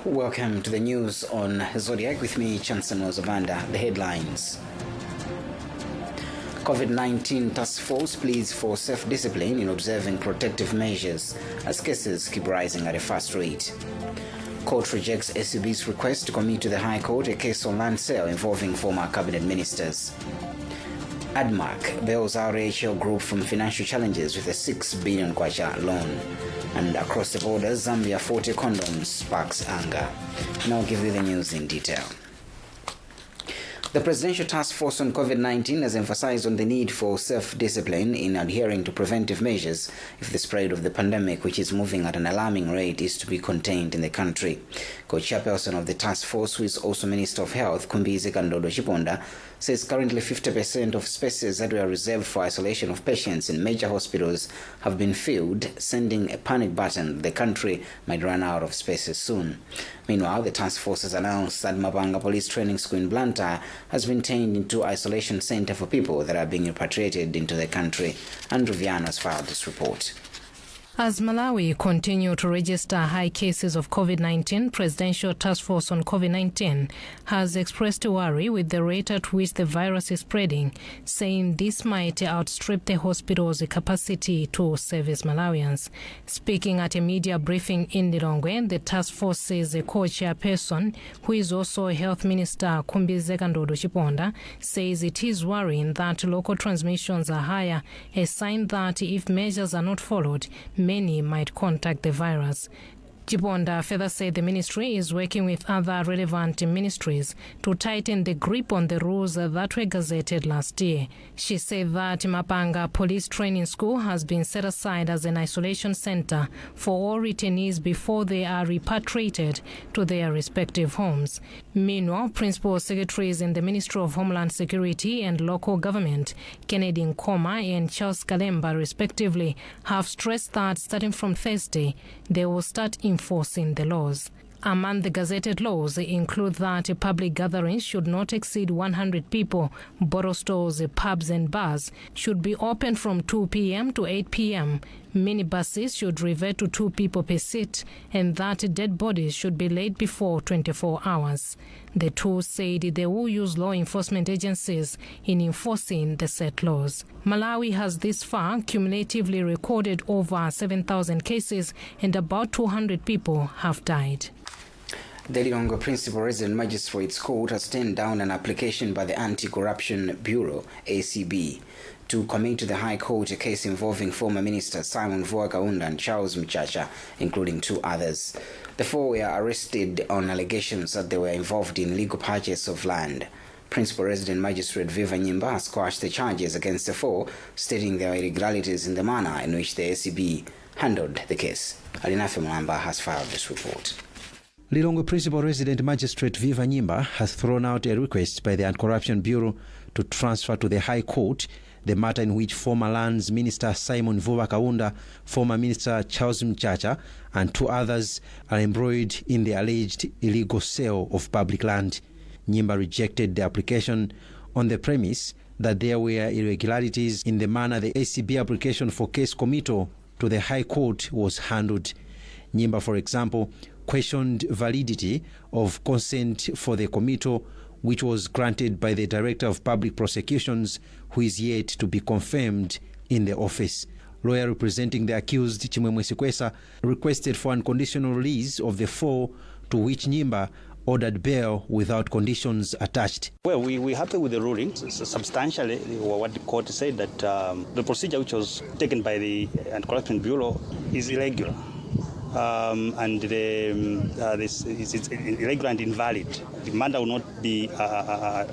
Welcome to the news on Zodiak with me, Chanson Ozavanda. The headlines. COVID-19 task force pleads for self-discipline in observing protective measures as cases keep rising at a fast rate. Court rejects SCB's request to commit to the High Court a case on land sale involving former cabinet ministers. ADMAC bails RHL Group from financial challenges with a 6 billion kwacha loan. And across the border, Zambia 40 condoms sparks anger. Now I'll give you the news in detail. The Presidential Task Force on COVID-19 has emphasized on the need for self-discipline in adhering to preventive measures if the spread of the pandemic, which is moving at an alarming rate, is to be contained in the country. Co-chairperson of the task force, who is also Minister of Health, Kumbize Kandodo Chiponda, says currently 50% of spaces that were reserved for isolation of patients in major hospitals have been filled, sending a panic button the country might run out of spaces soon. Meanwhile, the task force has announced that Mabanga Police Training School in Blantyre has been turned into isolation center for people that are being repatriated into the country. Andrew Viano has filed this report. As Malawi continue to register high cases of COVID-19, Presidential Task Force on COVID-19 has expressed worry with the rate at which the virus is spreading, saying this might outstrip the hospital's capacity to service Malawians. Speaking at a media briefing in Lilongwe, the task force's co-chairperson, who is also Health Minister Kumbize Kandodo Chiponda, says it is worrying that local transmissions are higher, a sign that if measures are not followed, many might contact the virus. Chiponda further said the ministry is working with other relevant ministries to tighten the grip on the rules that were gazetted last year. She said that Mapanga Police Training School has been set aside as an isolation center for all retainees before they are repatriated to their respective homes. Meanwhile, Principal Secretaries in the Ministry of Homeland Security and Local Government, Kennedy Nkoma and Charles Kalemba, respectively, have stressed that starting from Thursday, they will start enforcing the laws. Among the gazetted laws include that public gatherings should not exceed 100 people, bottle stores, pubs and bars should be open from 2 p.m. to 8 p.m., minibuses should revert to 2 people per seat, and that dead bodies should be laid before 24 hours. The two said they will use law enforcement agencies in enforcing the set laws. Malawi has this far cumulatively recorded over 7,000 cases and about 200 people have died. The Lilongwe Principal Resident Magistrates Court has turned down an application by the Anti-Corruption Bureau, ACB, to commit to the High Court a case involving former Ministers Simon Vuakaunda and Charles Mchacha, including 2 others. The 4 were arrested on allegations that they were involved in illegal purchase of land. Principal Resident Magistrate Viva Nyimba has quashed the charges against the 4, stating there were irregularities in the manner in which the ACB handled the case. Alinafe Mulamba has filed this report. Lilongwe Principal Resident Magistrate Viva Nyimba has thrown out a request by the Anti-Corruption Bureau to transfer to the High Court the matter in which former Lands Minister Simon Vuakaunda, former Minister Charles Mchacha, and 2 others are embroiled in the alleged illegal sale of public land. Nyimba rejected the application on the premise that there were irregularities in the manner the ACB application for case committal to the High Court was handled. Nyimba, for example, questioned validity of consent for the committal, which was granted by the Director of Public Prosecutions, who is yet to be confirmed in the office. Lawyer representing the accused, Chimwemwe Sikwesa, requested for unconditional release of the 4, to which Nyimba ordered bail without conditions attached. Well, we're happy with the ruling. Substantially, what the court said that the procedure which was taken by the Anti-Corruption Bureau is irregular. And this is irregular and invalid. The matter will not be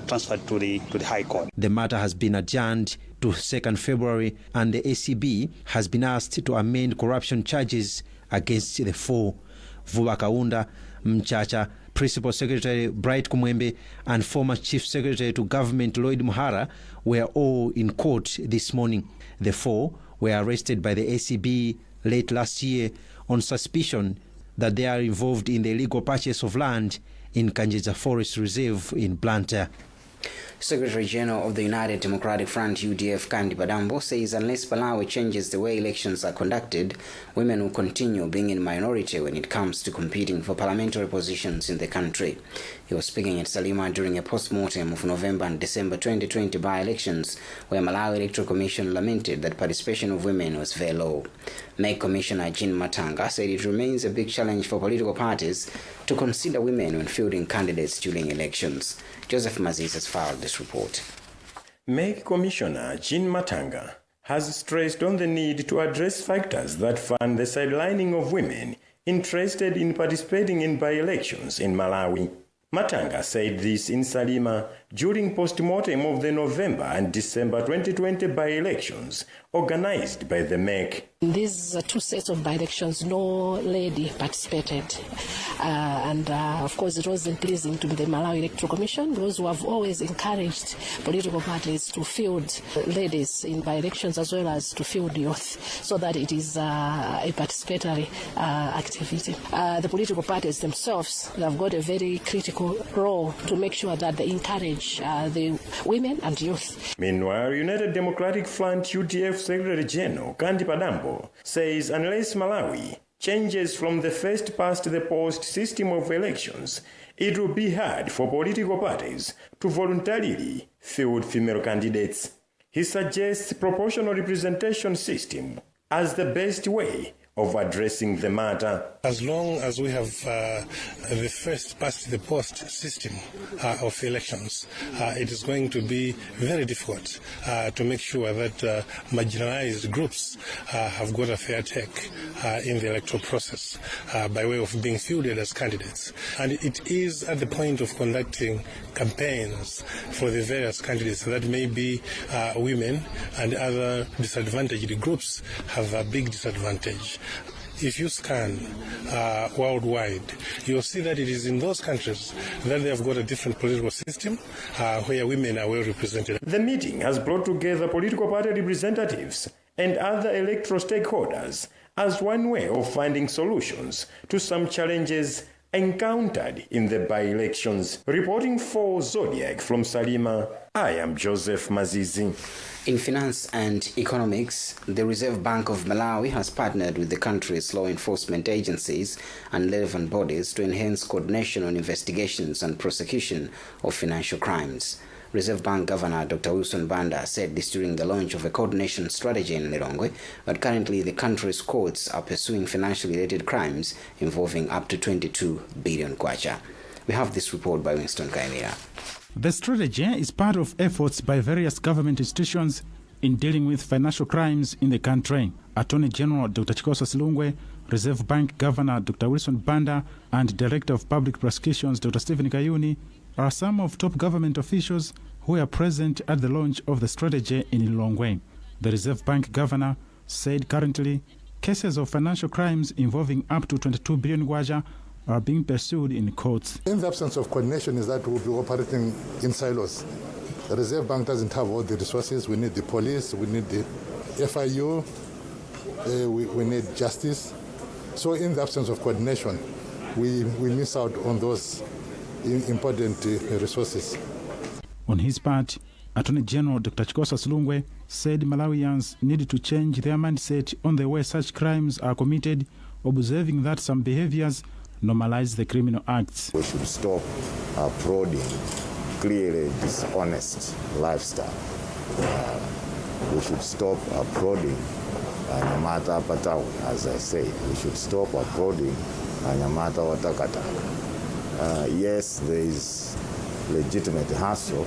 transferred to the High Court. The matter has been adjourned to 2nd February, and the ACB has been asked to amend corruption charges against the 4. Vuakaunda, Mchacha, Principal Secretary Bright Kumwembe, and former Chief Secretary to Government Lloyd Muhara were all in court this morning. The 4 were arrested by the ACB late last year on suspicion that they are involved in the illegal purchase of land in Kanjeja Forest Reserve in Blantyre. Secretary General of the United Democratic Front UDF Kandi Badambo says unless Malawi changes the way elections are conducted, women will continue being in minority when it comes to competing for parliamentary positions in the country. He was speaking at Salima during a post-mortem of November and December 2020 by-elections, where Malawi Electoral Commission lamented that participation of women was very low. MEC Commissioner Jean Matanga said it remains a big challenge for political parties to consider women when fielding candidates during elections. Joseph Mazis has filed this report. MEC Commissioner Jean Matanga has stressed on the need to address factors that fund the sidelining of women interested in participating in by-elections in Malawi. Matanga said this in Salima during post-mortem of the November and December 2020 by-elections organized by the MEC. In these two sets of by-elections, no lady participated. Of course, it wasn't pleasing to the Malawi Electoral Commission, those who have always encouraged political parties to field ladies in by-elections as well as to field youth, so that it is a participatory activity. The political parties themselves have got a very critical role to make sure that they encourage the women and youth. Meanwhile, United Democratic Front UDF Secretary General Kandi Badambo says unless Malawi changes from the first-past-the-post system of elections, it will be hard for political parties to voluntarily field female candidates. He suggests proportional representation system as the best way of addressing the matter. As long as we have the first-past-the-post system of elections, it is going to be very difficult to make sure that marginalized groups have got a fair take in the electoral process by way of being fielded as candidates. And it is at the point of conducting campaigns for the various candidates that maybe women and other disadvantaged groups have a big disadvantage. If you scan worldwide, you'll see that it is in those countries that they have got a different political system where women are well represented. The meeting has brought together political party representatives and other electoral stakeholders as one way of finding solutions to some challenges encountered in the by-elections. Reporting for Zodiak from Salima, I am Joseph Mazizi. In finance and economics, the Reserve Bank of Malawi has partnered with the country's law enforcement agencies and relevant bodies to enhance coordination on investigations and prosecution of financial crimes. Reserve Bank Governor Dr. Wilson Banda said this during the launch of a coordination strategy in Lilongwe, but currently the country's courts are pursuing financial-related crimes involving up to 22 billion kwacha. We have this report by Winston Kaimira. The strategy is part of efforts by various government institutions in dealing with financial crimes in the country. Attorney General Dr. Chikosa Silungwe, Reserve Bank Governor Dr. Wilson Banda, and Director of Public Prosecutions Dr. Stephen Kayuni are some of top government officials who are present at the launch of the strategy in Lilongwe. The Reserve Bank Governor said currently cases of financial crimes involving up to 22 billion kwacha are being pursued in courts. In the absence of coordination is that we'll be operating in silos. The Reserve Bank doesn't have all the resources. We need the police, we need the FIU, we need justice. So in the absence of coordination, we miss out on those important resources. On his part, Attorney General Dr. Chikosa Silungwe said Malawians need to change their mindset on the way such crimes are committed, observing that some behaviors normalize the criminal acts. We should stop applauding clearly dishonest lifestyle. We should stop applauding Nyamata Patau, as I say. We should stop applauding Nyamata Watakataka. Yes, there is legitimate hustle,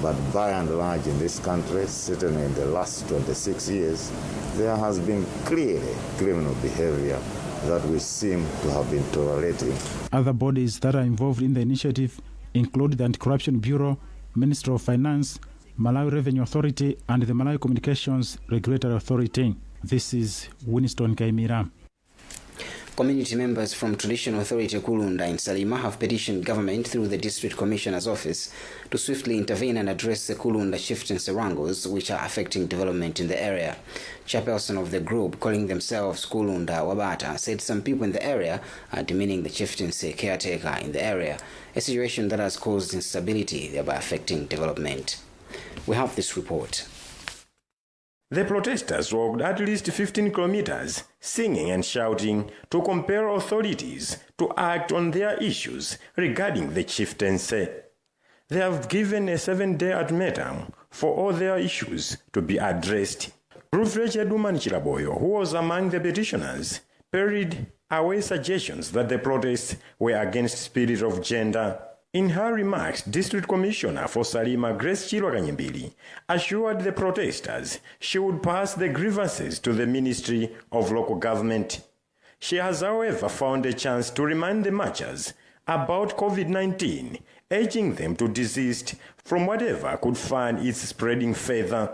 but by and large in this country, certainly in the last 26 years, there has been clearly criminal behavior that we seem to have been tolerating. Other bodies that are involved in the initiative include the Anti-Corruption Bureau, Ministry of Finance, Malawi Revenue Authority, and the Malawi Communications Regulatory Authority. This is Winston Kaimira. Community members from Traditional Authority Kulunda in Salima have petitioned government through the District Commissioner's Office to swiftly intervene and address the Kulunda chieftain Serangos, which are affecting development in the area. Chairperson of the group, calling themselves Kulunda Wabata, said some people in the area are demeaning the chieftaincy caretaker in the area, a situation that has caused instability, thereby affecting development. We have this report. The protesters walked at least 15 kilometers, singing and shouting to compel authorities to act on their issues regarding the chieftaincy. They have given a 7-day ultimatum for all their issues to be addressed. Rufreche Duman Chilaboyo, who was among the petitioners, parried away suggestions that the protests were against spirit of gender. In her remarks, District Commissioner for Salima, Grace Chilwakanyembili, assured the protesters she would pass the grievances to the Ministry of Local Government. She has, however, found a chance to remind the marchers about COVID-19, urging them to desist from whatever could fan its spreading further.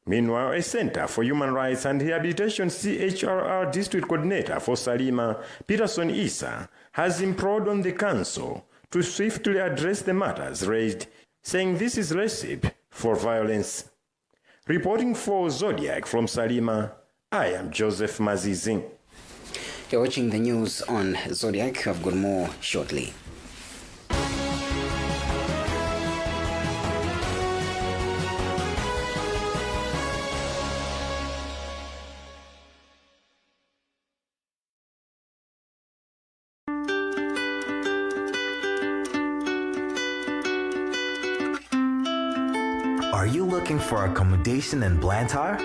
Meanwhile, a Center for Human Rights and Rehabilitation CHRR District Coordinator for Salima, Peterson Issa, has implored on the Council to swiftly address the matters raised, saying this is recipe for violence. Reporting for Zodiak from Salima, I am Joseph Mazizi. You're watching the news on Zodiac. I've got more shortly. Are you looking for accommodation in Blantyre?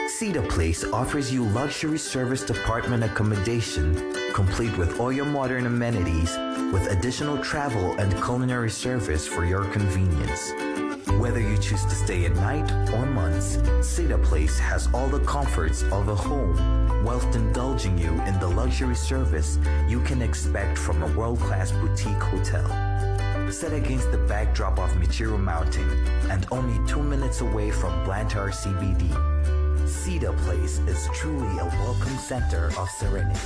Cedar Place offers you luxury service department accommodation, complete with all your modern amenities, with additional travel and culinary service for your convenience. Whether you choose to stay at night or months, Cedar Place has all the comforts of a home, whilst indulging you in the luxury service you can expect from a world-class boutique hotel. Set against the backdrop of Michiru Mountain and only 2 minutes away from Blantyre CBD, Cedar Place is truly a welcome center of serenity.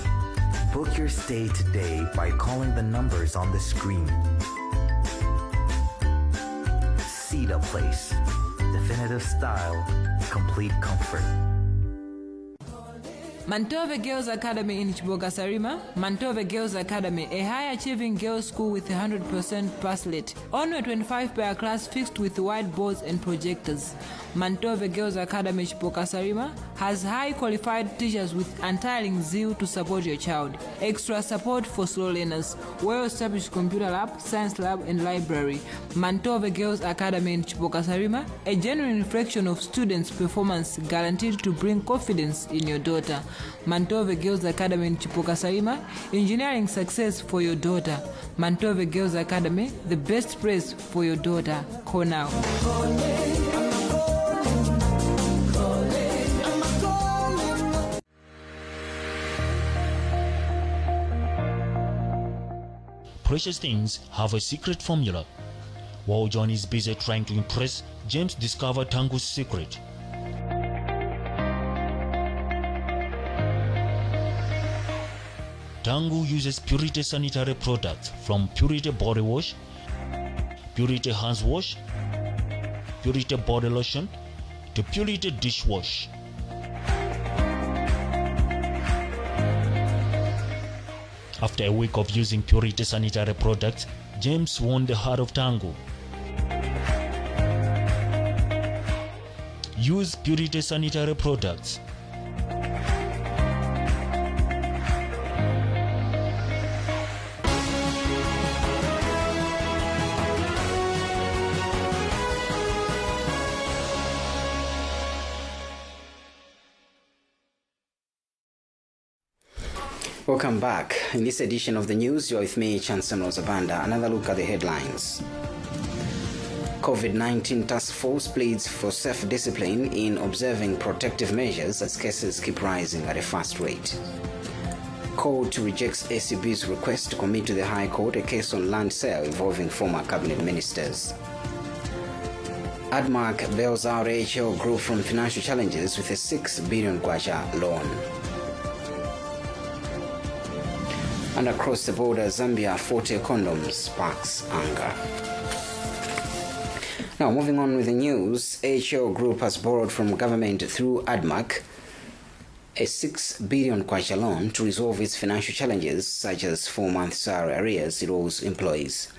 Book your stay today by calling the numbers on the screen. Cedar Place, definitive style, complete comfort. Mantove Girls Academy in Chiboga Sarima. Mantove Girls Academy, a high-achieving girls' school with 100% pass rate. Only 25 per class fixed with whiteboards and projectors. Mantove Girls Academy Chiboga Sarima has high-qualified teachers with untiring zeal to support your child. Extra support for slow learners. Well-established computer lab, science lab, and library. Mantove Girls Academy in Chiboga Sarima, a genuine reflection of students' performance guaranteed to bring confidence in your daughter. Mantove Girls Academy in Chiboga Sarima, engineering success for your daughter. Mantove Girls Academy, the best place for your daughter. Call now. Precious things have a secret formula. While John is busy trying to impress, James discovered Tangu's secret. Tangu uses Purity sanitary products from Purity body wash, Purity hands wash, Purity body lotion to Purity dishwash. After a week of using Purity sanitary products, James won the heart of Tangu. Use Purity sanitary products. Welcome back. In this edition of the news, you're with me, Chancellor Zabanda. Another look at the headlines. COVID-19 task force pleads for self-discipline in observing protective measures as cases keep rising at a fast rate. Court rejects ACB's request to commit to the High Court a case on land sale involving former cabinet ministers. ADMAC bails out AHL Group from financial challenges with a 6 billion kwacha loan. And across the border, Zambia, 40 condoms sparks anger. Now, moving on with the news, AHL Group has borrowed from government through ADMAC a 6 billion kwacha loan to resolve its financial challenges, such as 4-month salary arrears it owes employees.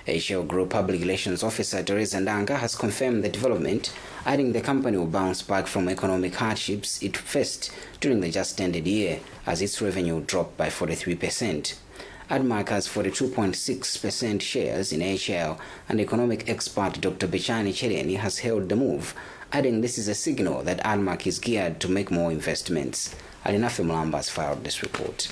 AHL Group Public Relations Officer Teresa Ndanga has confirmed the development, adding the company will bounce back from economic hardships it faced during the just-ended year, as its revenue dropped by 43%. ADMAC has 42.6% shares in AHL, and economic expert Dr. Bechani Chereni has hailed the move, adding this is a signal that ADMAC is geared to make more investments. Alinafe Mulamba has filed this report.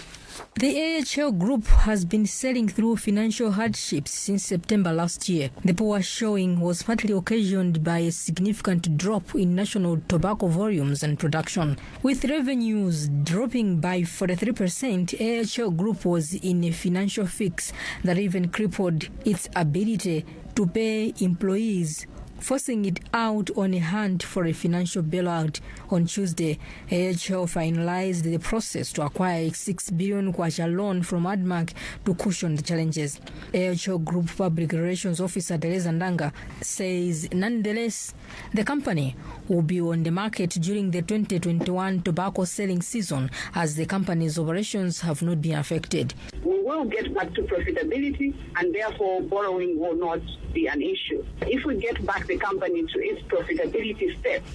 The AHL Group has been sailing through financial hardships since September last year. The poor showing was partly occasioned by a significant drop in national tobacco volumes and production. With revenues dropping by 43%, AHL Group was in a financial fix that even crippled its ability to pay employees, forcing it out on a hunt for a financial bailout. On Tuesday, AHL finalized the process to acquire a 6 billion kwacha loan from ADMAC to cushion the challenges. AHL Group Public Relations Officer Teresa Ndanga says nonetheless, the company will be on the market during the 2021 tobacco selling season, as the company's operations have not been affected. We will get back to profitability, and therefore borrowing will not be an issue. If we get back the company to its profitability steps,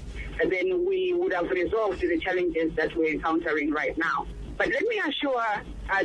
then we would have resolved the challenges that we're encountering right now. But let me assure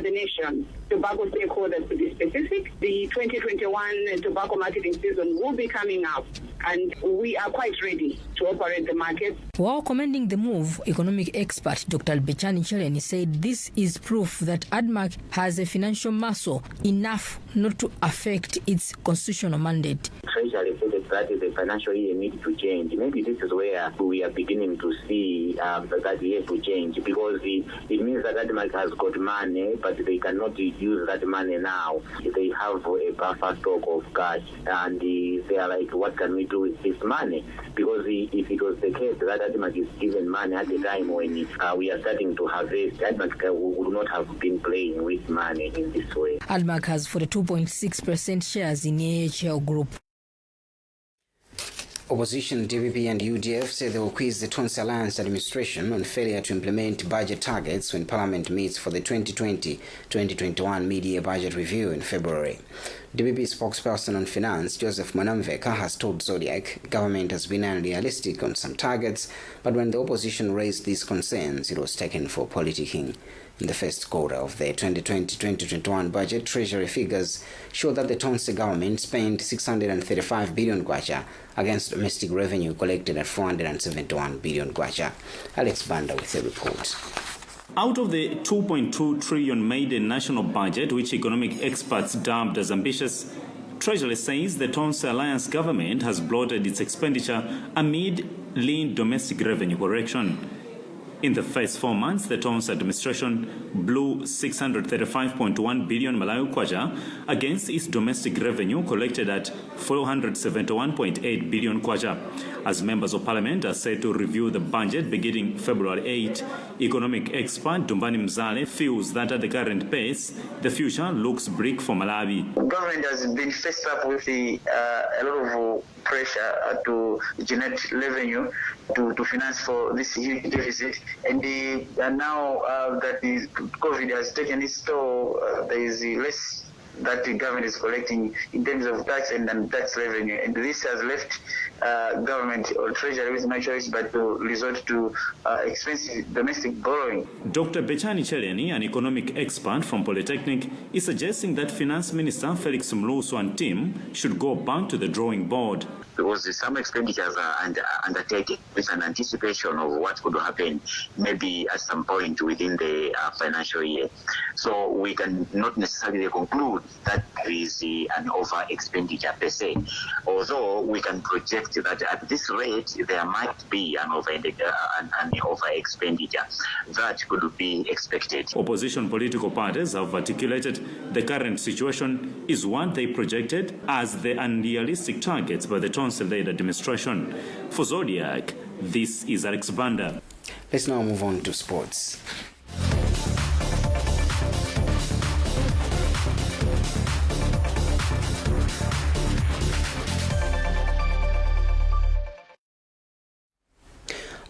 the nation, tobacco stakeholders to be specific, the 2021 tobacco marketing season will be coming up, and we are quite ready to operate the market. While commending the move, economic expert Dr. Bechani Chereni said this is proof that ADMAC has a financial muscle enough not to affect its constitutional mandate. Treasury said that the financial year needs to change. Maybe this is where we are beginning to see that year to change, because it means that ADMAC has got money, but they cannot use that money now. They have a buffer stock of cash, and they are like, what can we do with this money? Because if it was the case that ADMAC is given money at the time when we are starting to harvest, ADMAC would not have been playing with money in this way. ADMAC has 42.6% shares in AHL Group. Opposition DPP and UDF say they will quiz the Tonse Alliance administration on failure to implement budget targets when Parliament meets for the 2020-2021 mid-year budget review in February. DPP spokesperson on finance, Joseph Manamveka, has told Zodiak government has been unrealistic on some targets, but when the opposition raised these concerns, it was taken for politicking. In the first quarter of the 2020-2021 budget, Treasury figures show that the Tonse government spent 635 billion kwacha against domestic revenue collected at 471 billion kwacha. Alex Banda with a report. Out of the 2.2 trillion maiden national budget, which economic experts dubbed as ambitious, Treasury says the Tonse Alliance government has bloated its expenditure amid lean domestic revenue correction. In the first 4 months, the Tonse administration blew 635.1 billion Malawi kwacha against its domestic revenue collected at 471.8 billion kwacha. As members of parliament are set to review the budget beginning February 8, economic expert Dumbani Mzale feels that at the current pace, the future looks bleak for Malawi. Government has been faced up with a lot of pressure to generate revenue to finance for this huge deficit, and now that the COVID has taken its toll, there is less that the government is collecting in terms of tax and tax revenue, and this has left government or treasury with no choice but to resort to expensive domestic borrowing. Dr. Bechani Chereni, an economic expert from Polytechnic, is suggesting that Finance Minister Felix Mluso and team should go back to the drawing board. Because some expenditures are undertaken with an anticipation of what could happen maybe at some point within the financial year. So we can not necessarily conclude that there is an over expenditure per se, although we can project that at this rate there might be an over expenditure that could be expected. Opposition political parties have articulated the current situation is what they projected as the unrealistic targets by the Tonse-led administration. For Zodiac, this is Alex Banda. Let's now move on to sports.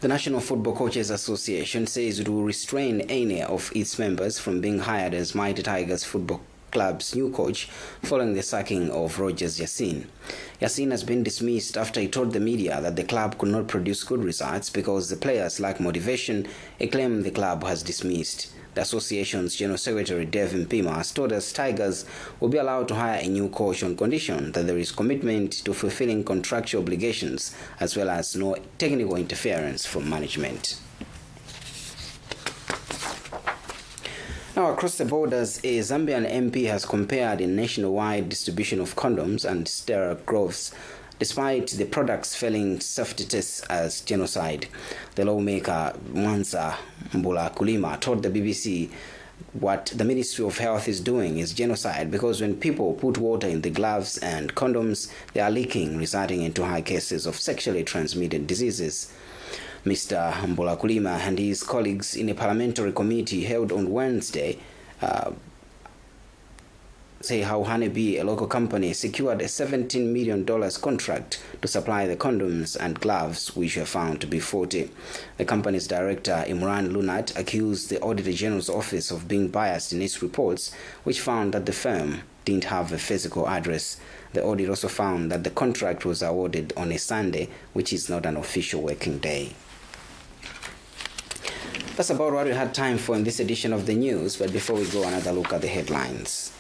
The National Football Coaches Association says it will restrain any of its members from being hired as Mighty Tigers Football Club's new coach following the sacking of Rogers Yassin. Yassin has been dismissed after he told the media that the club could not produce good results because the players lack motivation, a claim the club has dismissed. The association's General Secretary Devin Pima has told us Tigers will be allowed to hire a new coach on condition that there is commitment to fulfilling contractual obligations as well as no technical interference from management. Now, across the borders, a Zambian MP has compared a nationwide distribution of condoms and sterile growths despite the products failing safety tests as genocide. The lawmaker Mwanza Mbula Kulima told the BBC what the Ministry of Health is doing is genocide because when people put water in the gloves and condoms, they are leaking, resulting into high cases of sexually transmitted diseases. Mr. Mbula Kulima and his colleagues in a parliamentary committee held on Wednesday say how Honeybee, a local company, secured a $17 million contract to supply the condoms and gloves, which were found to be faulty. The company's director, Imran Lunat, accused the Auditor General's office of being biased in its reports, which found that the firm didn't have a physical address. The audit also found that the contract was awarded on a Sunday, which is not an official working day. That's about what we had time for in this edition of the news, but before we go, another look at the headlines.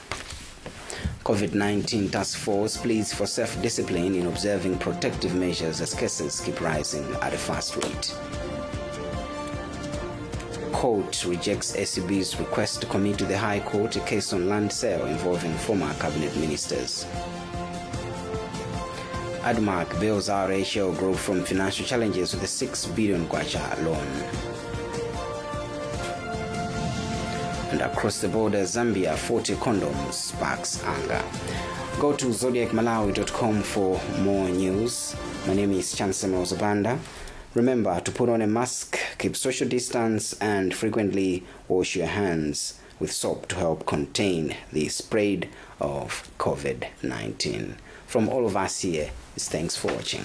COVID-19 task force pleads for self-discipline in observing protective measures as cases keep rising at a fast rate. Court rejects SCB's request to commit to the High Court a case on land sale involving former cabinet ministers. ADMAC bails RA Shell Group from financial challenges with a 6 billion kwacha loan. And across the border, Zambia, 40 condoms sparks anger. Go to zodiacmalawi.com for more news. My name is Chancellor Zabanda. Remember to put on a mask, keep social distance, and frequently wash your hands with soap to help contain the spread of COVID-19. From all of us here, thanks for watching.